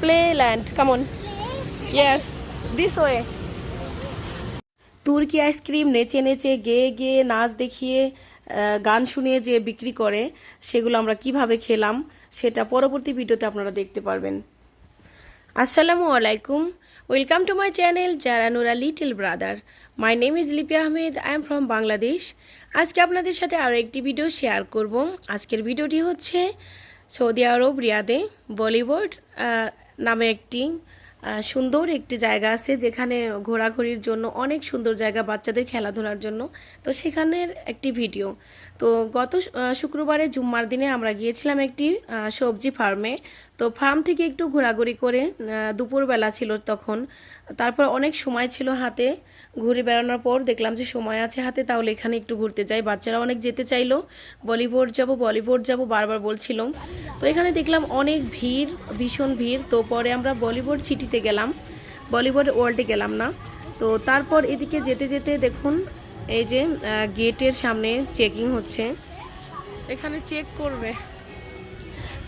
Playland. Come on. Yes, this way. তুর্কি ice cream নেচে নেচে গেয়ে গেয়ে নাচ দেখিয়ে গান শুনিয়ে যে বিক্রি করে সেগুলো আমরা কিভাবে খেলাম সেটা পরবর্তী ভিডিওতে আপনারা দেখতে পারবেন। আসসালামু আলাইকুম, ওয়েলকাম টু মাই চ্যানেল জারানুরা little brother. My name is Lipi Ahmed, I am from Bangladesh. আজকে আপনাদের সাথে আরও একটি ভিডিও শেয়ার করব। আজকের ভিডিওটি হচ্ছে সৌদি আরব রিয়াদে বলিউড নামে একটি সুন্দর একটি জায়গা আছে যেখানে ঘোরাঘুরির জন্য অনেক সুন্দর জায়গা, বাচ্চাদের খেলাধুলার জন্য। তো সেখানের একটি ভিডিও। তো গত শুক্রবারে জুম্মার দিনে আমরা গিয়েছিলাম একটি সবজি ফার্মে। তো ফার্ম থেকে একটু ঘোরাঘুরি করে দুপুরবেলা ছিল তখন, তারপর অনেক সময় ছিল হাতে। ঘুরে বেড়ানোর পর দেখলাম যে সময় আছে হাতে, তাহলে এখানে একটু ঘুরতে যাই। বাচ্চারা অনেক যেতে চাইলো, বলিউড যাব বারবার বলছিল। তো এখানে দেখলাম অনেক ভিড়, ভীষণ ভিড়। তো পরে আমরা বলিউড সিটিতে গেলাম, বলিউড ওয়ার্ল্ডে গেলাম না। তো তারপর এদিকে যেতে যেতে দেখুন এই যে গেটের সামনে চেকিং হচ্ছে, এখানে চেক করবে।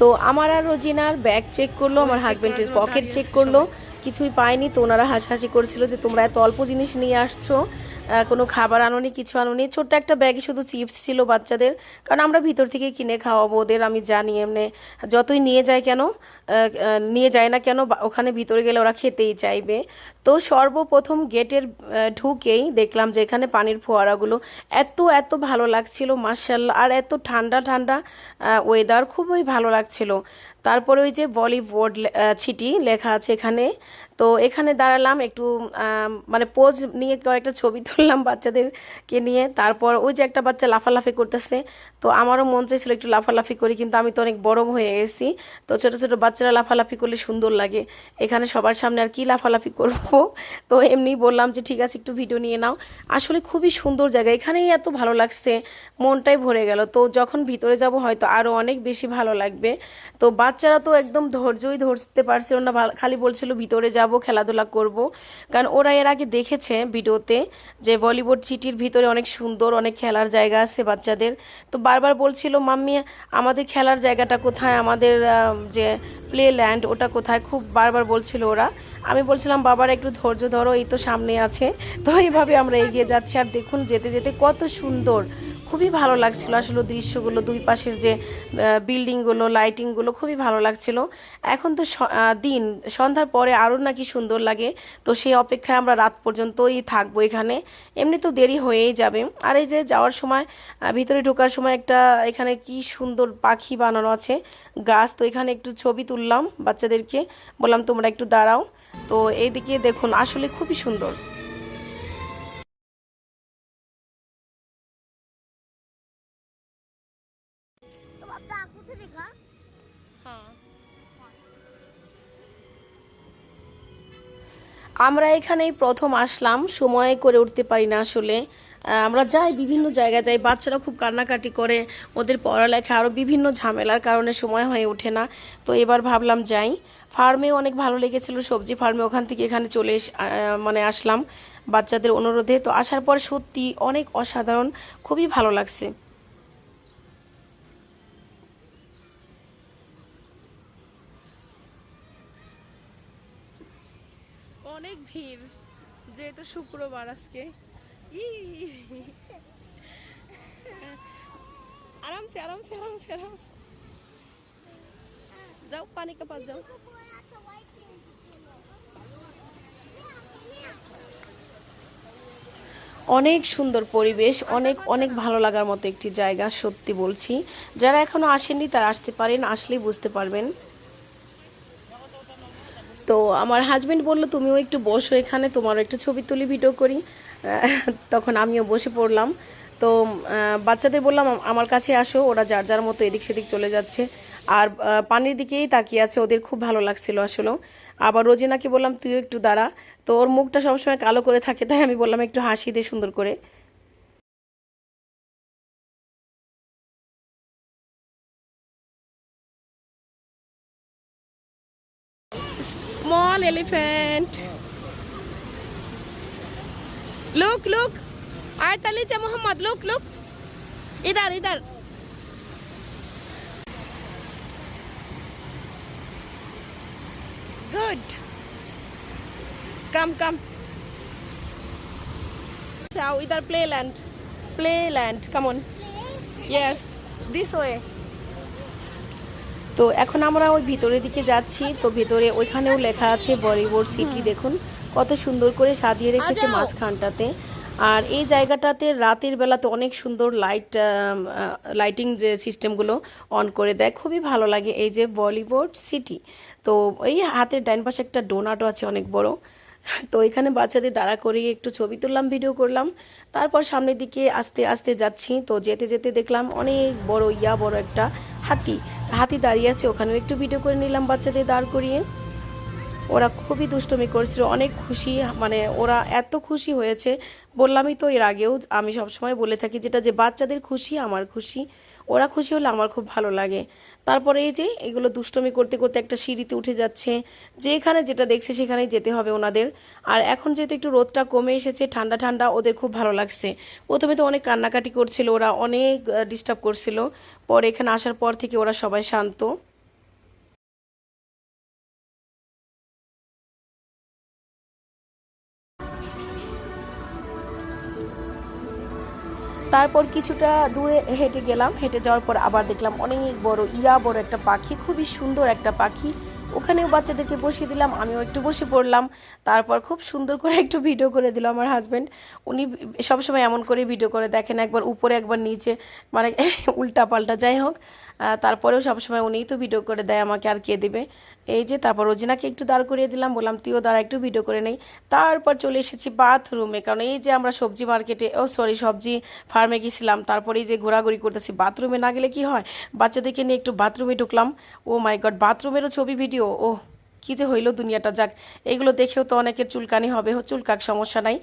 তো আমার আর রোজিনার ব্যাগ চেক করলো, আমার হাজব্যান্ডের পকেট চেক করলো, কিছুই পায়নি। তো ওনারা হাসাহাসি করেছিল যে তোমরা এত অল্প জিনিস নিয়ে আসছো, কোনো খাবার আনোনি, কিছু আনোনি। ছোট্ট একটা ব্যাগে শুধু চিপস ছিল বাচ্চাদের, কারণ আমরা ভিতর থেকে কিনে খাওয়াবো ওদের। আমি জানি এমনি যতই নিয়ে যায় না কেন ওখানে ভিতরে গেলে ওরা খেতেই চাইবে। তো সর্বপ্রথম গেটের ঢুকেই দেখলাম যে এখানে পানির ফোয়ারাগুলো এত ভালো লাগছিল, মাশাআল্লাহ। আর এত ঠান্ডা ঠান্ডা ওয়েদার, খুবই ভালো লাগছিল। তারপরে ওই যে বলিউড সিটি লেখা আছে এখানে। তো এখানে দাঁড়ালাম একটু, মানে পোজ নিয়ে কয়েকটা ছবি তুললাম বাচ্চাদেরকে নিয়ে। তারপর ওই যে একটা বাচ্চা লাফালাফি করতেছে, তো আমারও মন চাইছিল একটু লাফালাফি করি, কিন্তু আমি তো অনেক বড় হয়ে গেছি। তো ছোটো ছোটো বাচ্চারা লাফালাফি করলে সুন্দর লাগে, এখানে সবার সামনে আর কি লাফালাফি করব। তো এমনি বললাম যে ঠিক আছে একটু ভিডিও নিয়ে নাও। আসলে খুবই সুন্দর জায়গা, এখানেই এত ভালো লাগছে, মনটাই ভরে গেল। তো যখন ভিতরে যাব হয়তো আরও অনেক বেশি ভালো লাগবে। তো বাচ্চারা তো একদম ধৈর্যই ধরতে পারছিল না, খালি বলছিল ভিতরে যাব, খেলাধুলা করব। কারণ ওরা এর আগে দেখেছে ভিডিওতে যে বলিউড সিটির ভিতরে অনেক সুন্দর, অনেক খেলার জায়গা আছে বাচ্চাদের। তো বারবার বলছিল মাম্মি আমাদের খেলার জায়গাটা কোথায়, আমাদের যে প্লে ল্যান্ড ওটা কোথায়, খুব বারবার বলছিল ওরা। আমি বলছিলাম বাবার একটু ধৈর্য ধরো, এই তো সামনে আছে। তো এইভাবে আমরা এগিয়ে যাচ্ছি। আর দেখুন যেতে যেতে কত সুন্দর, খুবই ভালো লাগছিল আসলে দৃশ্যগুলো, দুই পাশের যে বিল্ডিংগুলো, লাইটিংগুলো খুবই ভালো লাগছিল। এখন তো দিন, সন্ধ্যার পরে আরও নাকি সুন্দর লাগে। তো সেই অপেক্ষায় আমরা রাত পর্যন্তই থাকবো এখানে, এমনি তো দেরি হয়েই যাবে। আর এই যে যাওয়ার সময়, ভিতরে ঢোকার সময় একটা এখানে কি সুন্দর পাখি বানানো আছে, গাছ। তো এখানে একটু ছবি তুললাম, বাচ্চাদেরকে বললাম তোমরা একটু দাঁড়াও। তো এইদিকে দেখুন আসলে খুবই সুন্দর। আমরা এখানেই প্রথম আসলাম, সময় করে উঠতে পারি না আসলে। আমরা যাই, বিভিন্ন জায়গায় যাই, বাচ্চারা খুব কান্নাকাটি করে, ওদের পড়ালেখা আরও বিভিন্ন ঝামেলার কারণে সময় হয়ে ওঠে না। তো এবার ভাবলাম যাই। ফার্মেও অনেক ভালো লেগেছিল, সবজি ফার্মে, ওখান থেকে এখানে মানে আসলাম বাচ্চাদের অনুরোধে। তো আসার পর সত্যি অনেক অসাধারণ, খুবই ভালো লাগছে। অনেক ভিড়, যেহেতু শুক্রবার আজকে। আরামসে আরামসে আরামসে আরামসে যাও, পানি কা পাস যাও। অনেক সুন্দর পরিবেশ, অনেক অনেক ভালো লাগার মতো একটি জায়গা, সত্যি বলছি। যারা এখনো আসেননি তারা আসতে পারেন, আসলেই বুঝতে পারবেন। তো আমার হাজব্যান্ড বললো তুমিও একটু বসো এখানে, তোমারও একটু ছবি তুলি, ভিডিও করি। তখন আমিও বসে পড়লাম। তো বাচ্চাদের বললাম আমার কাছে আসো, ওরা যার যার মতো এদিক সেদিক চলে যাচ্ছে, আর পানির দিকেই তাকিয়ে আছে, ওদের খুব ভালো লাগছিল আসলে। আবার রোজিনাকে বললাম তুইও একটু দাঁড়া। তো ওর মুখটা সবসময় কালো করে থাকে, তাই আমি বললাম একটু হাসি দে সুন্দর করে। স্মল এলিফ্যান্ট, लुक लुक आयत अली चा मोहम्मद, लुक लुक इधर इधर। Good. Come, come. Now, either playland. Playland. Come on. Yes. This way. তো এখন আমরা ওই ভিতরের দিকে যাচ্ছি। তো ভেতরে ওইখানেও লেখা আছে বলিউড সিটি। দেখুন কত সুন্দর করে সাজিয়ে রেখেছে মাঝখানটাতে। আর এই জায়গাটাতে রাতের বেলাতে অনেক সুন্দর লাইটিং যে সিস্টেমগুলো অন করে দেয়, খুবই ভালো লাগে। এই যে বলিউড সিটি। তো এই হাতের ডাইন পাশে একটা ডোনাটও আছে অনেক বড়। তো এখানে বাচ্চাদের দাঁড়া করিয়ে একটু ছবি তুললাম, ভিডিও করলাম। তারপর সামনের দিকে আস্তে আস্তে যাচ্ছি। তো যেতে যেতে দেখলাম অনেক বড় একটা হাতি দাঁড়িয়ে আছে, ওখানেও একটু ভিডিও করে নিলাম বাচ্চাদের দাঁড় করিয়ে। ওরা খুবই দুষ্টুমি করছিল, অনেক খুশি, মানে ওরা এত খুশি হয়েছে। বললামই তো এর আগেও, আমি সবসময় বলে থাকি যেটা যে বাচ্চাদের খুশি আমার খুশি, ওরা খুশি হলে আমার খুব ভালো লাগে। তারপরে এই যে এগুলো দুষ্টুমি করতে করতে একটা সিঁড়িতে উঠে যাচ্ছে, যেখানে যেটা দেখছে সেখানেই যেতে হবে ওনাদের। আর এখন যেহেতু একটু রোদটা কমে এসেছে, ঠান্ডা ঠান্ডা, ওদের খুব ভালো লাগছে। প্রথমে তো অনেক কান্নাকাটি করছিল, ওরা অনেক ডিস্টার্ব করছিল। পরে এখানে আসার পর থেকে ওরা সবাই শান্ত। তারপর কিছুটা দূরে হেঁটে গেলাম, হেঁটে যাওয়ার পর আবার দেখলাম অনেক বড় একটা পাখি, খুবই সুন্দর একটা পাখি। ওখানেও বাচ্চাদেরকে বসিয়ে দিলাম, আমিও একটু বসে পড়লাম। তারপর খুব সুন্দর করে একটু ভিডিও করে দিল আমার হাজব্যান্ড। উনি সবসময় এমন করে ভিডিও করে দেখেন, একবার উপরে একবার নিচে, মানে উল্টা পাল্টা, যাই হোক। তারপরেও সবসময় উনিই তো ভিডিও করে দেয় আমাকে, আর কে দেবে। এই যে তারপর রোজিনাকে একটু দাঁড় করিয়ে দিলাম, বললাম তুইও দাঁড়া একটু ভিডিও করে নেই। তারপর চলে এসেছি বাথরুমে, কারণ এই যে আমরা সবজি মার্কেটে সবজি ফার্মে গেছিলাম, তারপরে এই যে ঘোরাঘুরি করতেছি। বাথরুমে না গেলে কি হয়, বাচ্চাদেরকে নিয়ে একটু বাথরুমে ঢুকলাম। ও মাই গড, বাথরুমেরও ছবি ভিডিও, ও কী যে হইলো দুনিয়াটা। যাক, এগুলো দেখেও তো অনেকের চুলকানি হবে, চুলকাক, সমস্যা নাই,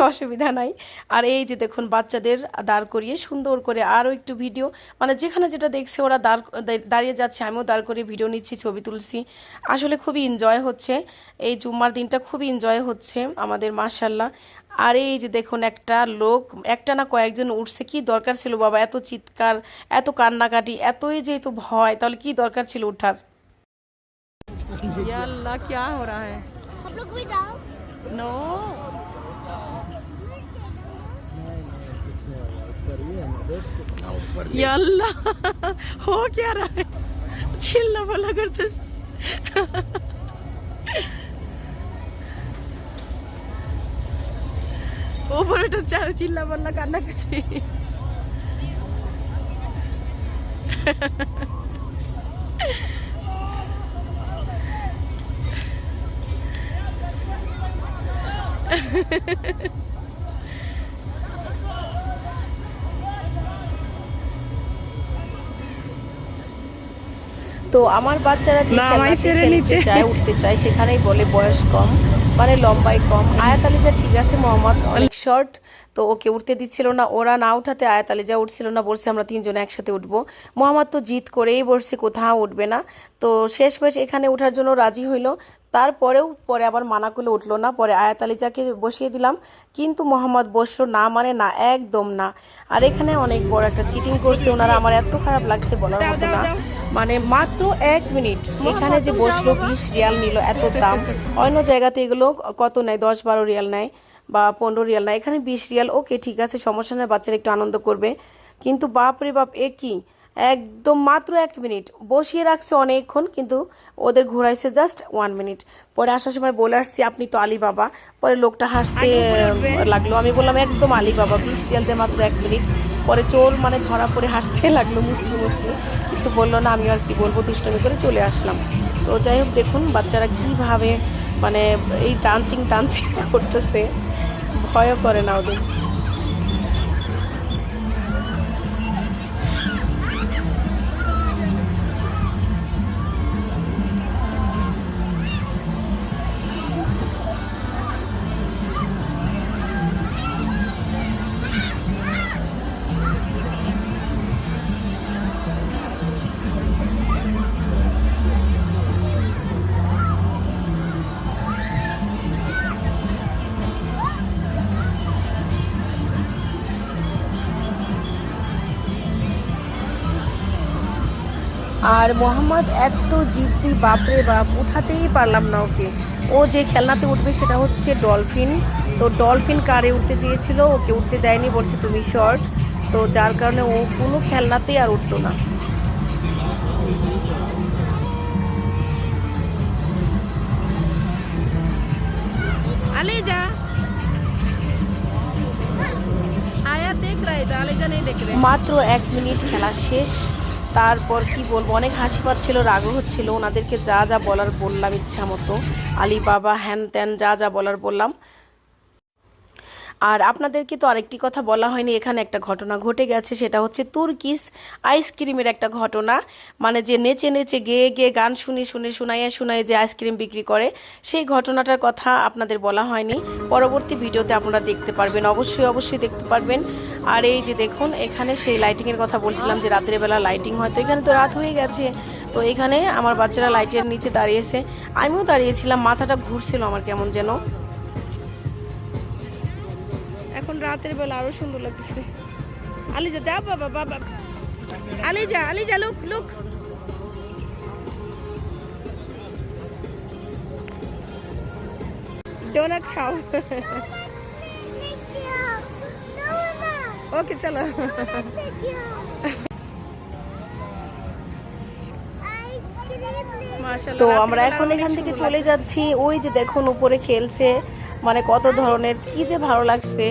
অসুবিধা নাই। আর এই যে দেখুন বাচ্চাদের দাঁড় করিয়ে সুন্দর করে আরও একটু ভিডিও, মানে যেখানে যেটা দেখছে ওরা দাঁড়িয়ে যাচ্ছে, আমিও দাঁড় করিয়ে ভিডিও নিচ্ছি, ছবি তুলছি। আসলে খুবই এনজয় হচ্ছে, এই জুম্মার দিনটা খুবই এনজয় হচ্ছে আমাদের, মাশাল্লাহ। আর এই যে দেখুন একটা লোক, একটা না কয়েকজন উঠছে, কি দরকার ছিল বাবা এত চিৎকার, এত কান্নাকাটি, এতই যেহেতু ভয়, তাহলে কি দরকার ছিল ওঠার। या अल्लाह क्या हो रहा है? हम लोग भी जाओ। नो, या अल्लाह हो क्या रहा है, चिल्ला बल्ला करते। ऊपर उठो, चार चिल्ला बल्ला कान्ना करते। তো আমার বাচ্চারা যে চায় উঠতে চায়, সেখানেই বলে বয়স কম, মানে লম্বাই কম। আয়াত আলিজা ঠিক আছে, মোহাম্মদ অনেক শর্ট, তো ওকে উঠতে দিচ্ছিল না। ওরা না উঠাতে আয়াত আলিজা উঠছিল না, বলছে আমরা তিনজনে একসাথে উঠবো। মোহাম্মদ তো জিদ করেই বসছে, কোথাও উঠবে না। তো শেষমেশ এখানে ওঠার জন্য রাজি হইলো। তারপরেও পরে আবার মানা করলে উঠলো না। পরে আয়াত আলিজাকে বসিয়ে দিলাম, কিন্তু মোহাম্মদ বসলো না, মানে না, একদম না। আর এখানে অনেক বড় একটা চিটিং করছে ওনারা, আমার এত খারাপ লাগছে বলার মতো না। মানে মাত্র 1 মিনিট এখানে যে বসলো, 20 রিয়াল নিল, এত দাম। অন্য জায়গাতে এগুলো কত নেয়, 10-12 রিয়াল নেয় বা 15 রিয়াল নেয়, এখানে 20 রিয়াল। ওকে ঠিক আছে, সমস্যা নেই, বাচ্চারা একটু আনন্দ করবে। কিন্তু বাপ রে বাপ, এ কি, একদম মাত্র 1 মিনিট বসিয়ে রাখছে অনেকক্ষণ, কিন্তু ওদের ঘোরাইছে জাস্ট 1 মিনিট। পরে আসার সময় বলে আসছি আপনি তো আলী বাবা। পরে লোকটা হাসতে লাগলো, আমি বললাম একদম আলী বাবা, 20 রিয়াল দিয়ে মাত্র 1 মিনিট। পরে চোর মানে ধরা পড়ে হাসতে লাগলো, মুসকি মুসকি, কিছু বললো না। আমি আর কি বলবো, দুষ্টমি করে চলে আসলাম। তো যাই হোক, দেখুন বাচ্চারা কীভাবে মানে এই ডান্সিং করতেছে, ভয়ও করে না ওদের। আর মোহাম্মদ এত জিদ্দি, বাপরে বাপ, উঠাতেই পারলাম না ওকে। ও যে খেলনাতে উঠবে সেটা হচ্ছে ডলফিন। তো ডলফিন কারে উঠতে চেয়েছিল, ওকে উঠতে দেয়নি, বলছে তুমি শর্ট। তো যার কারণে ও কোনো খেলনাতেই আর উঠলো না। আলেজা আয়া দেখ রা এটা, আলেজা নেই দেখ রে। মাত্র 1 মিনিট খেলা শেষ। তারপর কি বলবো, অনেক হাসি পাচ্ছিল, রাগও হচ্ছিল। ওনাদেরকে যা যা বলার বললাম ইচ্ছা মতো, আলী বাবা হ্যান ত্যান যা যা বলার বললাম। আর আপনাদেরকে তো আরেকটি কথা বলা হয়নি, এখানে একটা ঘটনা ঘটে গেছে, সেটা হচ্ছে তুর্কিশ আইসক্রিমের একটা ঘটনা। মানে যে নেচে নেচে গেয়ে গেয়ে গান শুনে শুনে শোনাইয়ে শোনায় যে আইসক্রিম বিক্রি করে, সেই ঘটনাটার কথা আপনাদের বলা হয়নি। পরবর্তী ভিডিওতে আপনারা দেখতে পারবেন, অবশ্যই অবশ্যই দেখতে পারবেন। আর এই যে দেখুন, এখানে সেই লাইটিংয়ের কথা বলছিলাম যে রাতের বেলা লাইটিং হয়, তো এখানে তো রাত হয়ে গেছে। তো এখানে আমার বাচ্চারা লাইটের নিচে দাঁড়িয়েছে, আমিও দাঁড়িয়েছিলাম, মাথাটা ঘুরছিল আমার কেমন যেন। এখন রাতের বেলা আরো সুন্দর লাগতেছে। আলিজা যা বাবা, বাবা আলিজা, আলিজা লুক লুক। ডোনাট খাও। ওকে চলো। তো আমরা এখন এখান থেকে চলে যাচ্ছি। ওই যে দেখুন উপরে খেলছে, মানে কত ধরনের, কি যে ভালো লাগছে।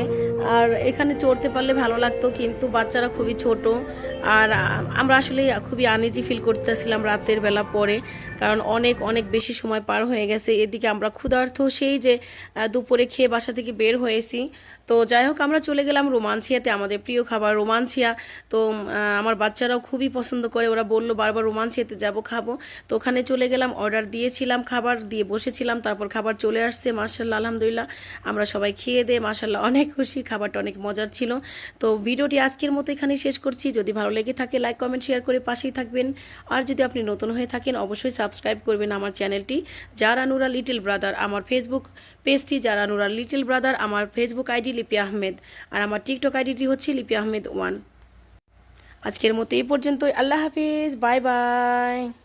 আর এখানে চড়তে পারলে ভালো লাগতো, কিন্তু বাচ্চারা খুবই ছোট। আর আমরা আসলে খুবই আনইজি ফিল করতেছিলাম রাতের বেলা পরে, কারণ অনেক অনেক বেশি সময় পার হয়ে গেছে। এদিকে আমরা ক্ষুধার্ত, সেই যে দুপুরে খেয়ে বাসা থেকে বের হয়েছি। তো যাই হোক, আমরা চলে গেলাম রোমাঞ্চিয়াতে, আমাদের প্রিয় খাবার রোমাঞ্চিয়া। তো আমার বাচ্চারাও খুবই পছন্দ করে, ওরা বললো বারবার রোমাঞ্চিয়াতে যাব, খাবো। তো ওখানে চলে গেলাম, অর্ডার দিয়েছিলাম, খাবার দিয়ে বসেছিলাম, তারপর খাবার চলে আসছে। মাশাআল্লাহ, আলহামদুলিল্লাহ, আমরা সবাই খেয়ে দিয়ে মাশাআল্লাহ অনেক খুশি, খাবারটা অনেক মজার ছিল। তো ভিডিওটি আজকের মতো এখানেই শেষ করছি। যদি ভালো লেগে থাকে লাইক কমেন্ট শেয়ার করে পাশেই থাকবেন। আর যদি আপনি নতুন হয়ে থাকেন অবশ্যই সাবস্ক্রাইব করবেন আমার চ্যানেলটি যারা নুরা লিটল ব্রাদার, আমার ফেসবুক পেজটি যারা নুরা লিটল ব্রাদার, আমার ফেসবুক আইডি লিপি আহমেদ, আর আমার টিকটক আইডিটি হচ্ছে লিপি আহমেদ 1। আজকের মতো এই পর্যন্তই, আল্লাহ হাফিজ, বাই বাই।